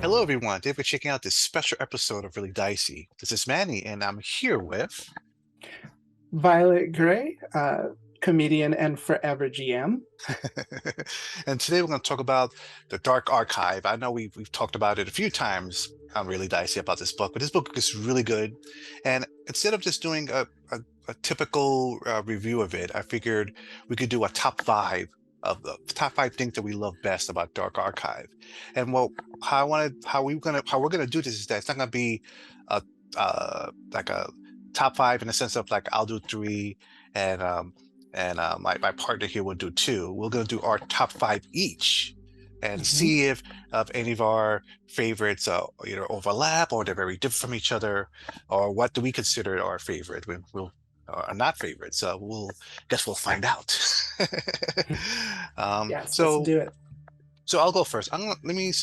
Hello, everyone. Thank you for checking out this special episode of Really Dicey. This is Manny, and I'm here with. Violet Gray, comedian and forever GM. And today we're going to talk about the Dark Archive. I know we've talked about it a few times on Really Dicey about this book, but this book is really good. And instead of just doing a typical review of it, I figured we could do a top five of the top five things that we love best about Dark Archive. And how we're gonna do this is that it's not gonna be a like a top five in the sense of like I'll do three and my partner here will do two. We're going to do our top five each and Mhm. see if any of our favorites either overlap or they're very different from each other, or what do we consider our favorite. We'll are not favorites. So we'll find out. um, Yes, let's so do it. so I'll go first. Let me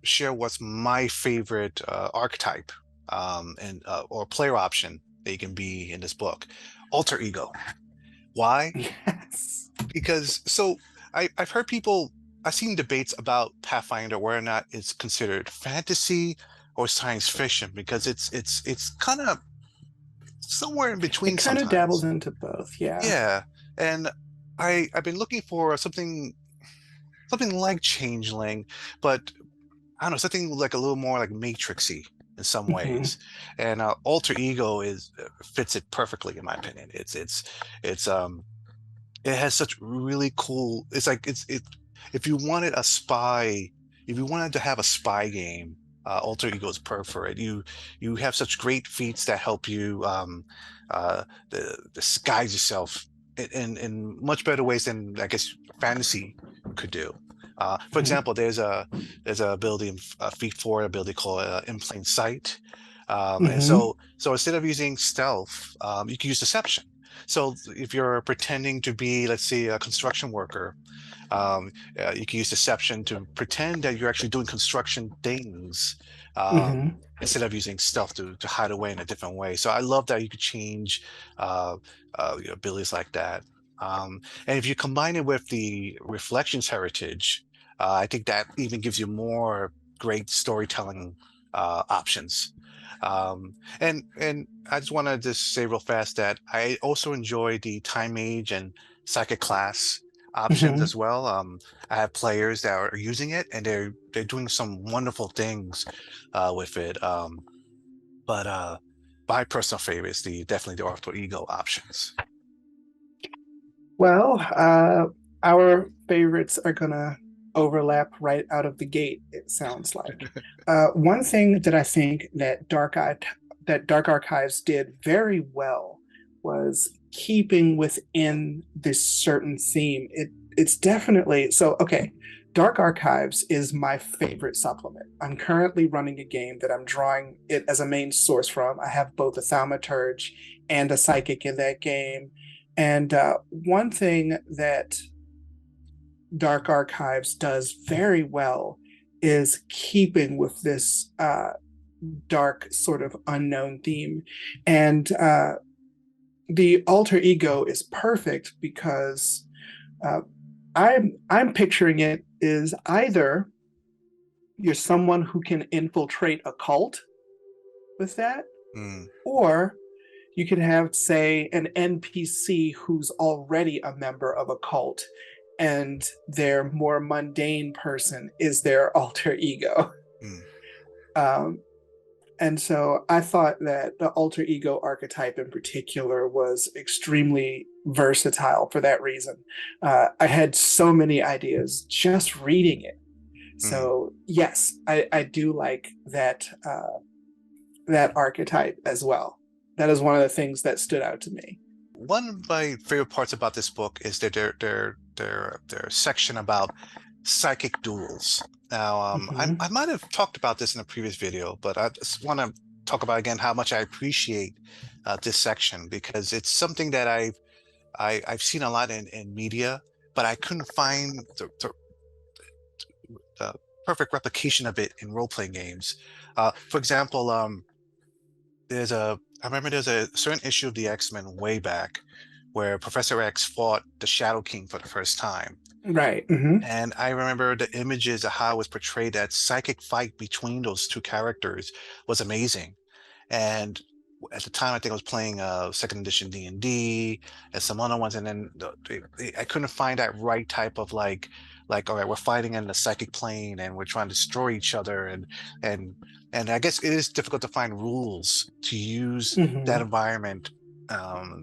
share what's my favorite archetype and or player option that you can be in this book. Alter ego. Why? Yes. Because I've heard people, I've seen debates about Pathfinder whether or not it's considered fantasy or science fiction because it's kind of somewhere in between It kind of dabbles sometimes. into both. Yeah. Yeah, and I've been looking for something like Changeling, but I don't know, something like a little more like Matrixy in some Mhm. ways. And Alter Ego is fits it perfectly in my opinion. It's it has such really cool, it's like it if you wanted a spy, if you wanted to have a spy game, Alter Ego is perfect for it. You have such great feats that help you uh disguise yourself in much better ways than I guess fantasy could do. For Mhm. example, there's a ability in feat 4 ability called in plain sight. And Mhm. so instead of using stealth, you can use deception. So if you're pretending to be, let's say, a construction worker, you can use deception to pretend that you're actually doing construction things, Mhm. instead of using stealth to hide away in a different way. So I love that you could change abilities like that. And if you combine it with the reflections heritage, I think that even gives you more great storytelling options. And I just want to just say real fast that I also enjoy the time mage and psychic class options Mhm. as well. I have players that are using it and they're doing some wonderful things with it. But my personal favorite is the definitely the alter ego options. Well, our favorites are gonna overlap right out of the gate, it sounds like. One thing that I think that Dark Archives did very well was keeping within this certain theme. It's definitely so okay. Dark Archives is my favorite supplement. I'm currently running a game that I'm drawing it as a main source from. I have both a thaumaturge and a psychic in that game. And one thing that Dark Archives does very well is keeping with this dark sort of unknown theme. And the alter ego is perfect because uh, I'm picturing it is either you're someone who can infiltrate a cult with that, Mm, or you can have, say, an NPC who's already a member of a cult and their more mundane person is their alter ego. mm. Um, and so I thought that the alter ego archetype in particular was extremely versatile for that reason. I had so many ideas just reading it. Mm. So yes, I do like that archetype as well. That is one of the things that stood out to me. One of my favorite parts about this book is that their section about psychic duels. Now, Mm-hmm. I might have talked about this in a previous video, but I just want to talk about again how much I appreciate this section because it's something that I've seen a lot in media, but I couldn't find the perfect replication of it in role-playing games. For example, I remember there's a certain issue of the X-Men way back where Professor X fought the Shadow King for the first time. Right. Hmm. And I remember the images of how it was portrayed. That psychic fight between those two characters was amazing. And at the time, I think I was playing second edition D&D and some other ones, and then I couldn't find that right type of like, all right, we're fighting in the psychic plane and we're trying to destroy each other, and and I guess it is difficult to find rules to use that Hmm. environment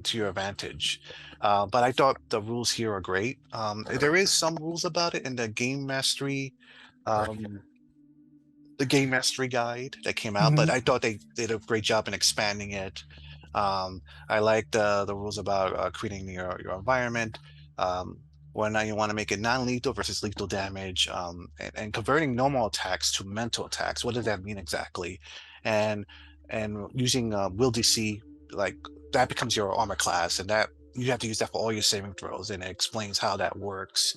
to your advantage. But I thought the rules here are great. There is some rules about it in um, the game mastery guide that came out, but Hmm. I thought they did a great job in expanding it. I liked the rules about creating your environment, um, whether or not you want to make it non-lethal versus lethal damage, and converting normal attacks to mental attacks. What does that mean exactly? And and using will DC, like that becomes your armor class, and that you have to use that for all your saving throws, and it explains how that works.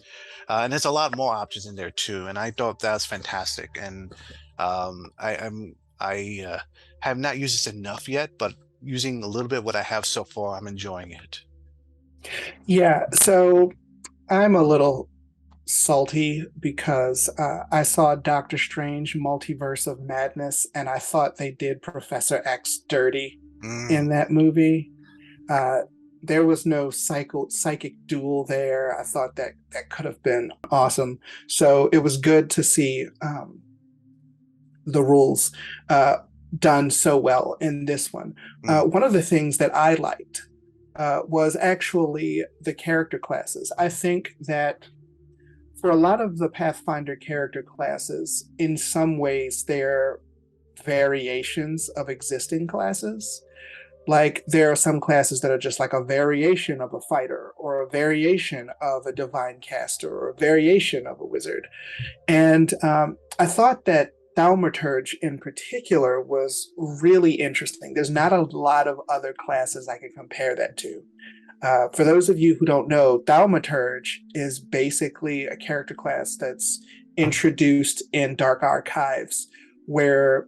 And there's a lot more options in there too, and I thought that was fantastic. And I have not used this enough yet, but using a little bit what I have so far, I'm enjoying it. Yeah. So I'm a little salty because I saw Doctor Strange Multiverse of Madness and I thought they did Professor X dirty Mm, in that movie. Uh, there was no psychic duel there. I thought that that could have been awesome. So it was good to see the rules uh, done so well in this one. mm, One of the things that I liked was actually the character classes. I think that for a lot of the Pathfinder character classes, in some ways, they're variations of existing classes. Like there are some classes that are just like a variation of a fighter, or a variation of a divine caster, or a variation of a wizard. And I thought that Thaumaturge in particular was really interesting. There's not a lot of other classes I can compare that to. For those of you who don't know, Thaumaturge is basically a character class that's introduced in Dark Archives, where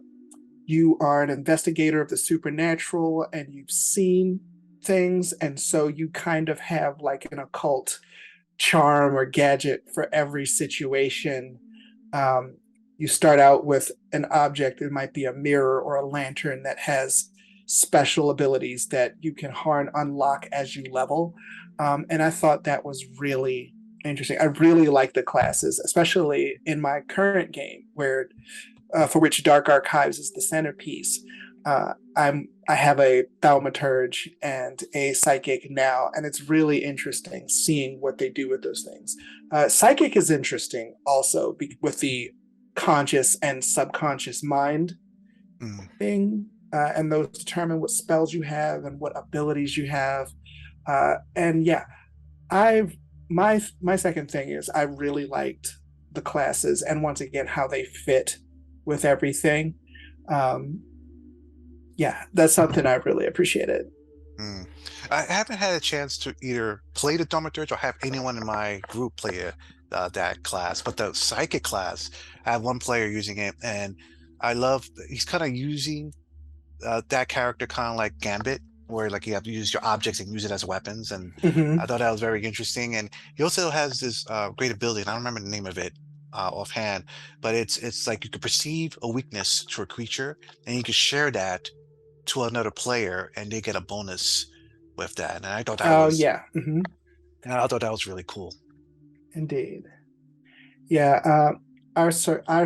you are an investigator of the supernatural and you've seen things, and so you kind of have like an occult charm or gadget for every situation. Um, you start out with an object, it might be a mirror or a lantern that has special abilities that you can unlock as you level. And I thought that was really interesting. I really like the classes, especially in my current game, where for which Dark Archives is the centerpiece. I have a thaumaturge and a psychic now, and it's really interesting seeing what they do with those things. Psychic is interesting also with the conscious and subconscious mind mm. thing, and those determine what spells you have and what abilities you have. And yeah, I've my second thing is I really liked the classes and once again how they fit with everything. Um, yeah, that's something I really appreciated. Mm. I haven't had a chance to either play the Thaumaturge or have anyone in my group play that class, but the Psychic class, I have one player using it, and I love he's kind of using that character kind of like Gambit, where like you have to use your objects and use it as weapons, and I Mm-hmm. thought that was very interesting. And he also has this great ability, and I don't remember the name of it offhand, but it's like you could perceive a weakness to a creature, and you could share that to another player and they get a bonus with that. Oh yeah, mm-hmm. And I thought that was really cool. Indeed. Yeah, our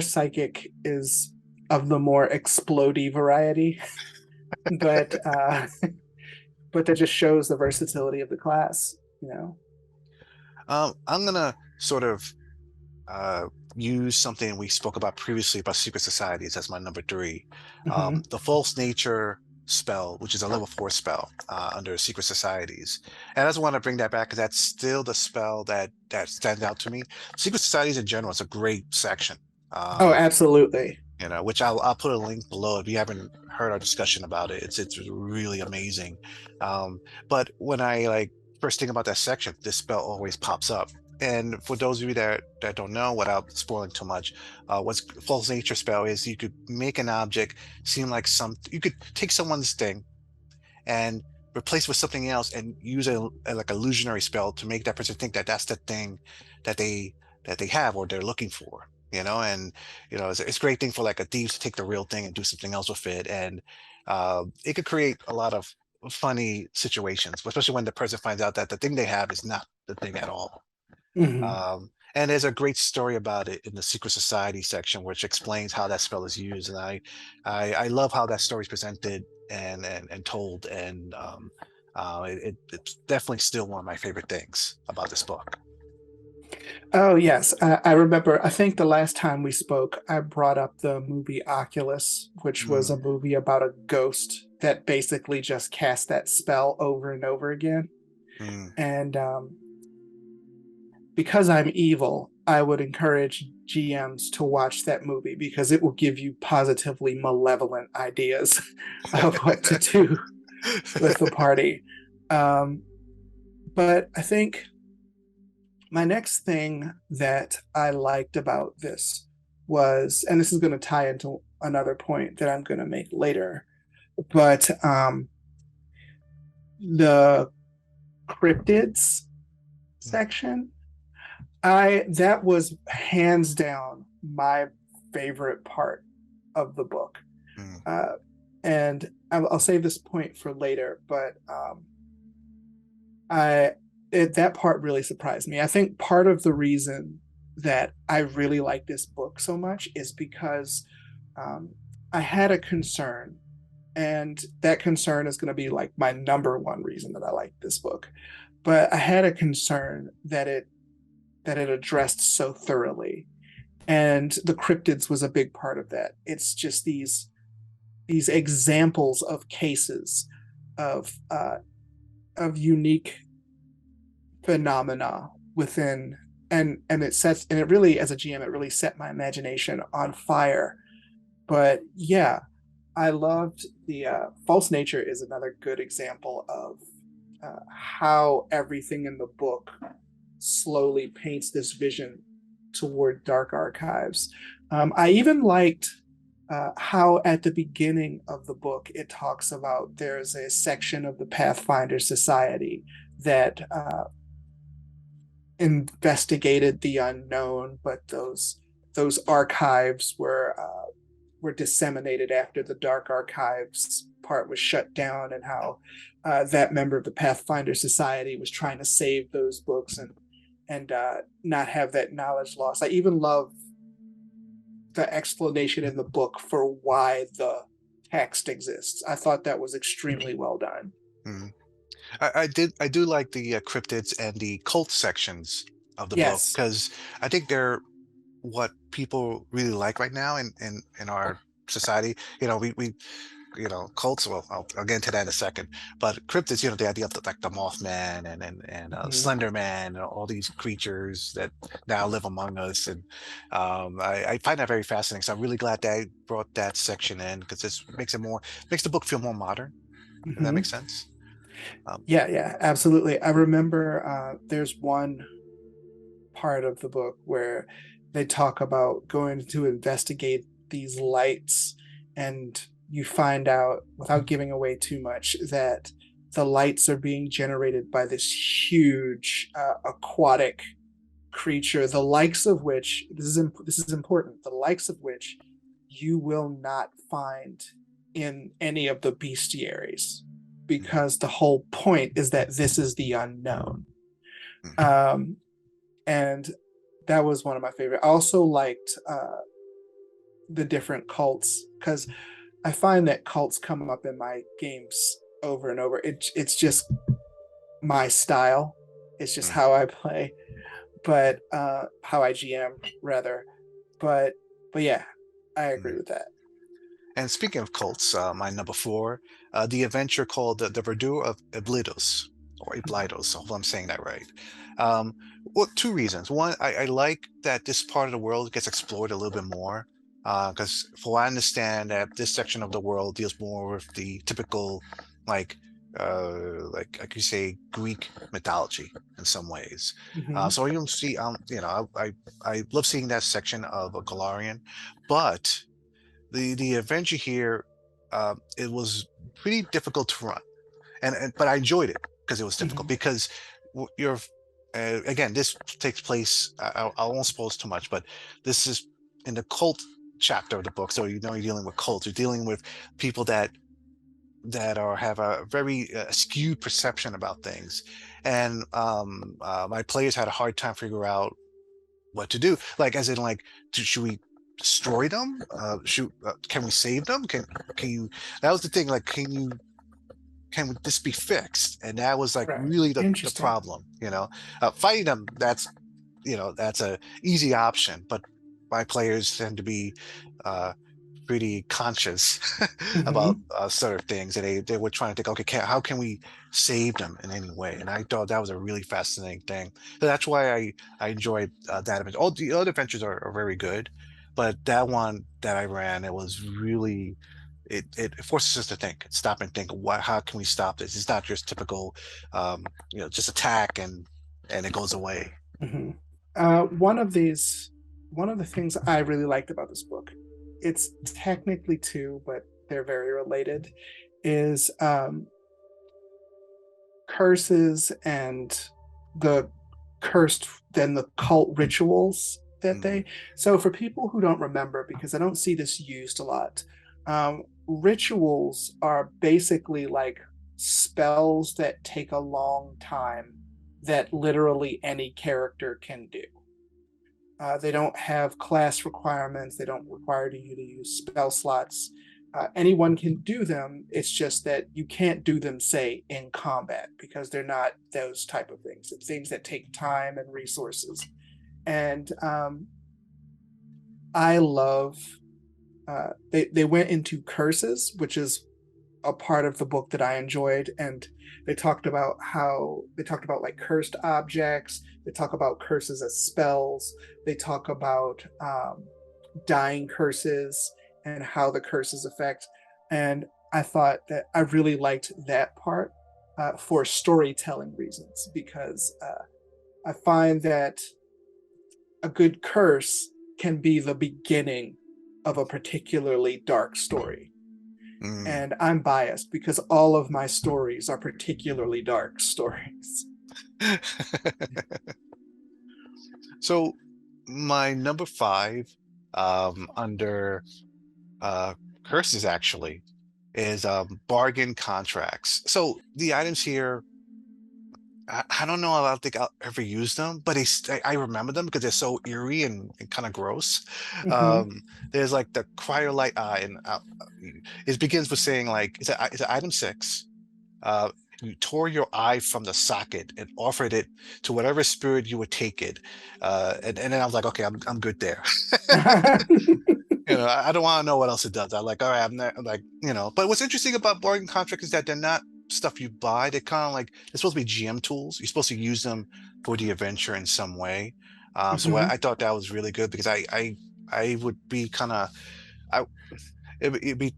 psychic is of the more explody variety, but but that just shows the versatility of the class. You know. I'm gonna sort of uh, use something we spoke about previously about secret societies as my number three. Mm-hmm. The false nature spell, which is a level 4 spell under secret societies. And I just want to bring that back because that's still the spell that stands out to me. Secret societies in general is a great section. Oh, Um, absolutely. which I'll put a link below if you haven't heard our discussion about it. It's really amazing. But when I like first think about that section, this spell always pops up. And for those of you that don't know, without spoiling too much, what's false nature spell is you could make an object seem like you could take someone's thing and replace with something else and use a like illusionary spell to make that person think that that's the thing that they have or they're looking for, and it's a great thing for like a thief to take the real thing and do something else with it. And it could create a lot of funny situations, especially when the person finds out that the thing they have is not the thing at all. Mhm. And there's a great story about it in the Secret Society section, which explains how that spell is used. And I love how that story is presented and told. And it's definitely still one of my favorite things about this book. Oh, yes. I remember, I think the last time we spoke, I brought up the movie Oculus, which was Mm, a movie about a ghost that basically just cast that spell over and over again. mm. And because I'm evil, I would encourage GMs to watch that movie because it will give you positively malevolent ideas of what to do with the party. Um, but I think my next thing that I liked about this was, and this is going to tie into another point that I'm going to make later, but the cryptids section, I that was hands down my favorite part of the book. Mm, Uh, and I'll save this point for later, but I that part really surprised me. I think part of the reason that I really like this book so much is because um, I had a concern, and that concern is going to be like my number one reason that I like this book. But I had a concern that it addressed so thoroughly, and the cryptids was a big part of that. It's just these examples of cases of of unique phenomena within, and it sets, and it really, as a GM, it really set my imagination on fire. But yeah, I loved the false nature is another good example of how everything in the book slowly paints this vision toward dark archives. I even liked how at the beginning of the book it talks about there's a section of the Pathfinder Society that investigated the unknown, but those archives were disseminated after the Dark Archives part was shut down, and how that member of the Pathfinder Society was trying to save those books and not have that knowledge lost. I even love the explanation in the book for why the text exists. I thought that was extremely well done. mm. I do like the cryptids and the cult sections of the book Yes. because I think they're what people really like right now in our society. We cults. Well, I'll get into that in a second. But cryptids, the idea of like the Mothman and Mm-hmm. Slender Man and all these creatures that now live among us, and I find that very fascinating. So I'm really glad they brought that section in because this makes the book feel more modern. If that Mm-hmm. makes sense. Um, Yeah, yeah, absolutely. I remember there's one part of the book where they talk about going to investigate these lights, and you find out, without giving away too much, that the lights are being generated by this huge aquatic creature, the likes of which, this is important, the likes of which you will not find in any of the bestiaries, mm, because the whole point is that this is the unknown. mm, um, and that was one of my favorite. I also liked the different cults, because I find that cults come up in my games over and over. It's just my style. It's just mm, how I play, but how I GM rather. But but yeah, I agree mm. with that. And speaking of cults, my number four, the adventure called the Verdure of Iblidos, or Iblidos. I hope I'm saying that right. Um, well, two reasons. One, I like that this part of the world gets explored a little bit more, because for what I understand, that this section of the world deals more with the typical, like, like I could say, Greek mythology in some ways. Mm-hmm. So you don't see, I love seeing that section of a Galarian, but the adventure here, it was pretty difficult to run. and but I enjoyed it because it was difficult Mhm. because you're again, this takes place. I won't spoil too much, but this is in the cult chapter of the book. So you're dealing with cults. You're dealing with people that are have a very skewed perception about things, and my players had a hard time figure out what to do. Like, as in, like, should we destroy them? Can we save them? Can you? That was the thing. Like, can this be fixed? And that was like Right. really the Interesting. problem. Fighting them, that's a easy option, but my players tend to be uh, pretty conscious about Hmm. certain things, and they were trying to think, okay, how can we save them in any way? And I thought that was a really fascinating thing. So that's why I enjoyed that event. All the other adventures are very good, but that one that I ran, it was really it forces us to think, stop and think, how can we stop this? It's not just typical, just attack and it goes away. Hmm. One of the things I really liked about this book, it's technically two, but they're very related, is curses and the cursed, then the cult rituals that Mm, they. So for people who don't remember, because I don't see this used a lot, rituals are basically like spells that take a long time that literally any character can do. They don't have class requirements. They don't require you to use spell slots. Anyone can do them. It's just that you can't do them, say, in combat because they're not those type of things. It's things that take time and resources. And I love. They went into curses, which is a part of the book that I enjoyed, and they talked about like cursed objects. They talk about curses as spells. They talk about dying curses and how the curses affect. And I thought that I really liked that part for storytelling reasons because I find that a good curse can be the beginning of a particularly dark story. mm. And I'm biased because all of my stories are particularly dark stories. So my number five, under uh, curses actually, is bargain contracts. So the items here, I don't know. I don't think I'll ever use them, but I remember them because they're so eerie and kind of gross. Mm-hmm. Um, there's like the cryolite eye, and it begins with saying, like, it's a item six. Uh, you tore your eye from the socket and offered it to whatever spirit you would take it. And then I was like, okay, I'm good there. I don't want to know what else it does. I'm like, all right, I'm not, like, But what's interesting about bargain contracts is that they're not stuff you buy. They're kind of like, they're supposed to be GM tools. You're supposed to use them for the adventure in some way. So Mm-hmm. I thought that was really good because I would be kind of I it'd be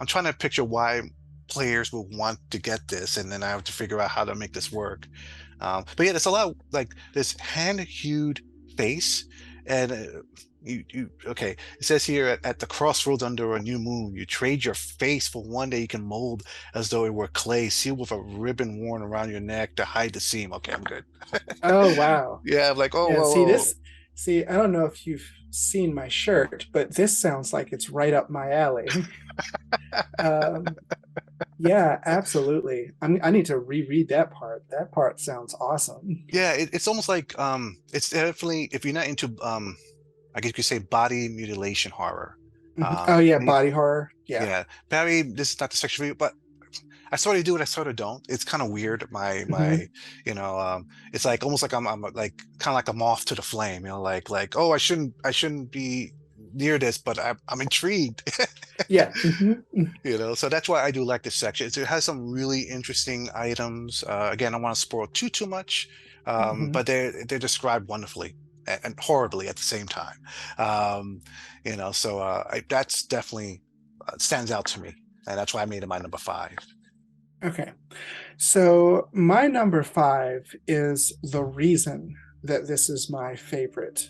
I'm trying to picture why players would want to get this, and then I have to figure out how to make this work. But yeah, there's a lot of, like, this hand-hewed face, and you okay. It says here, at the crossroads under a new moon, you trade your face for one that you can mold as though it were clay, sealed with a ribbon worn around your neck to hide the seam. Okay, I'm good. Oh wow. Yeah, I'm like, oh, Yeah, whoa, see whoa, this see, I don't know if you've seen my shirt, but this sounds like it's right up my alley. Um, yeah, absolutely. I need to reread that part. That part sounds awesome. yeah. It's almost like, it's definitely, if you're not into, I guess you could say, body mutilation horror. Mhm. Oh yeah, And body horror. Yeah. yeah, Barry, this is not the section for you, but I sort of do it, I sort of don't. It's kind of weird. Hmm. It's like, almost like I'm like, kind of like a moth to the flame. Like, oh, I shouldn't be near this, but I'm intrigued. Yeah. Hmm. So that's why I do like this section. It has some really interesting items. Again, I don't want to spoil too much, Hmm. but they're described wonderfully and horribly at the same time. So that's definitely stands out to me, and that's why I made it my number five. Okay. So my number five is the reason that this is my favorite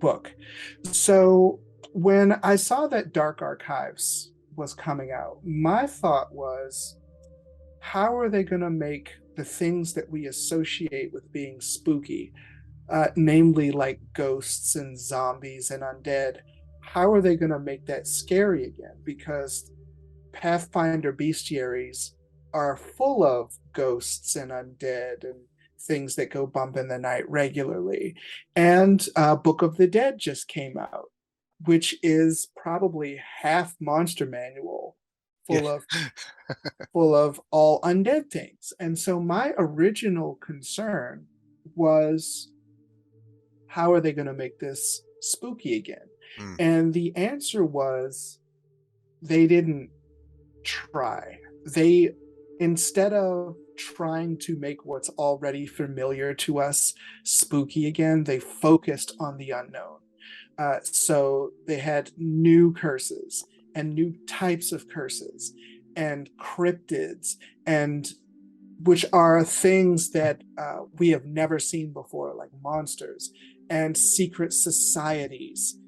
book. So when I saw that Dark Archives was coming out, my thought was how are they going to make the things that we associate with being spooky, namely like ghosts and zombies and undead, how are they going to make that scary again? Because Pathfinder bestiaries are full of ghosts and undead and things that go bump in the night regularly. And Book of the Dead just came out, which is probably half monster manual, Yeah. full of all undead things. And so my original concern was, how are they going to make this spooky again? Mm, And the answer was, they didn't try. They, instead of trying to make what's already familiar to us spooky again, they focused on the unknown. So they had new curses and new types of curses and cryptids, and which are things that we have never seen before, like monsters and secret societies,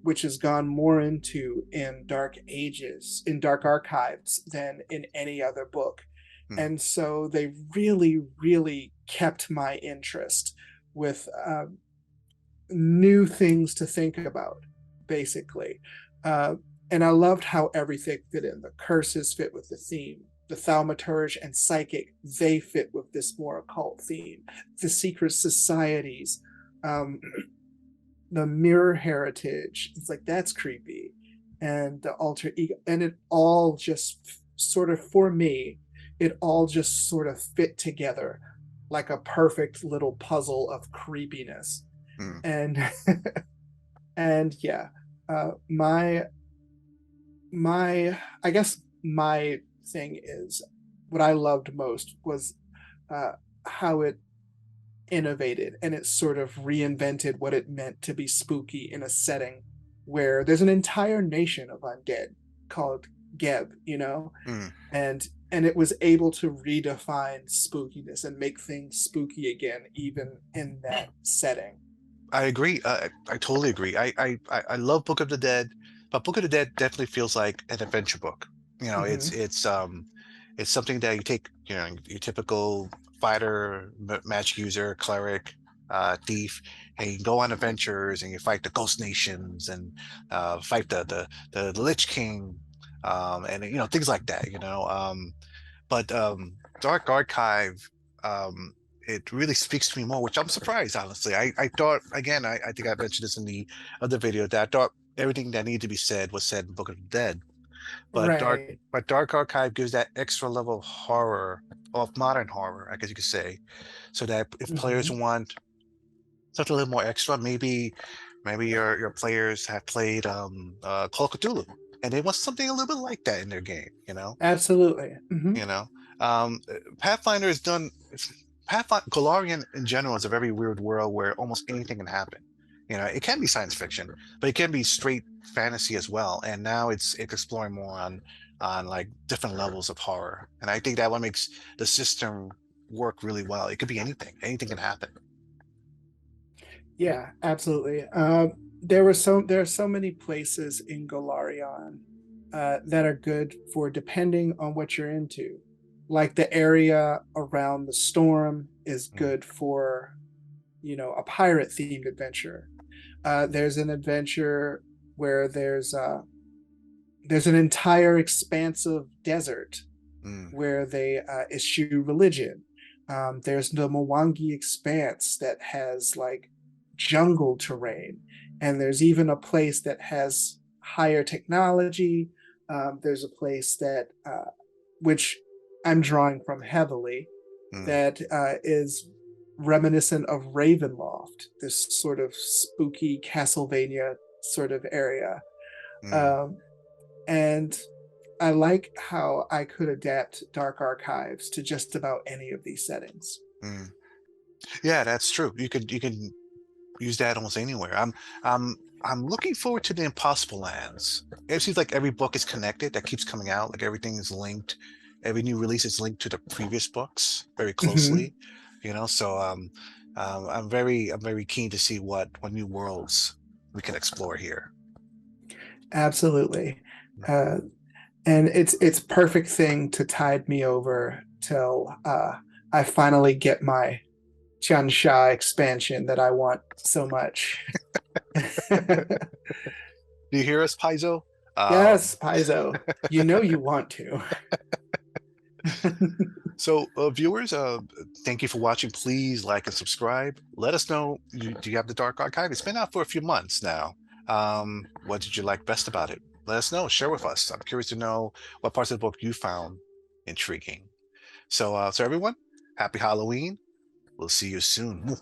which has gone more into in Dark Ages, in Dark Archives, than in any other book. mm, And so they really, really kept my interest with new things to think about, basically. Uh, and I loved how everything fit in. The curses fit with the theme. The thaumaturge and psychic, they fit with this more occult theme. The secret societies, um, the mirror heritage, it's like, that's creepy. And the alter ego, and it all just sort of, for me, it all just sort of fit together like a perfect little puzzle of creepiness. mm. And and yeah, my I guess my thing is, what I loved most was uh, how it innovated and it sort of reinvented what it meant to be spooky in a setting where there's an entire nation of undead called Geb, Mm. and it was able to redefine spookiness and make things spooky again, even in that setting. I agree. I totally agree. I love Book of the Dead, but Book of the Dead definitely feels like an adventure book. You know, Mm-hmm. it's something that you take, your typical fighter, magic user, cleric, thief, and you go on adventures and you fight the ghost nations and fight the Lich King, and things like that. But Dark Archive, um, it really speaks to me more, which I'm surprised, honestly. I thought, again, I think I mentioned this in the other video, that I thought everything that needed to be said was said in Book of the Dead. But Right. Dark Archive gives that extra level of horror, of modern horror, I guess you could say, so that if players Mm-hmm. want something a little more extra, maybe your players have played Call of Cthulhu and they want something a little bit like that in their game, Absolutely. Mm-hmm. you know. Um, Pathfinder has done Pathfinder Golarion in general is a very weird world where almost anything can happen. It can be science fiction, but it can be straight fantasy as well. And now it's exploring more on like different levels of horror. And I think that what makes the system work really well. It could be anything. Anything can happen. Yeah, absolutely. There are so many places in Golarion that are good for depending on what you're into. Like the area around the storm is Mm, good for, a pirate themed adventure. There's an adventure where there's an entire expansive desert mm, where they issue religion. There's the Mwangi Expanse that has like jungle terrain, and there's even a place that has higher technology. There's a place that, which I'm drawing from heavily, mm, that is reminiscent of Ravenloft, this sort of spooky Castlevania sort of area. mm, Um, and I like how I could adapt Dark Archives to just about any of these settings. mm. Yeah, that's true. You can use that almost anywhere. I'm I'm looking forward to the Impossible Lands. It seems like every book is connected, that keeps coming out, like everything is linked. Every new release is linked to the previous books very Mhm. closely. So I'm very keen to see what new worlds we can explore here. Absolutely. Uh, and it's perfect thing to tide me over till I finally get my Chansha expansion that I want so much. Do you hear us, Paizo? Yes, Paizo, you know you want to. Viewers, thank you for watching. Please like and subscribe. Let us know, do you have the Dark Archive? It's been out for a few months now. What did you like best about it? Let us know. Share with us. I'm curious to know what parts of the book you found intriguing. So everyone, happy Halloween. We'll see you soon.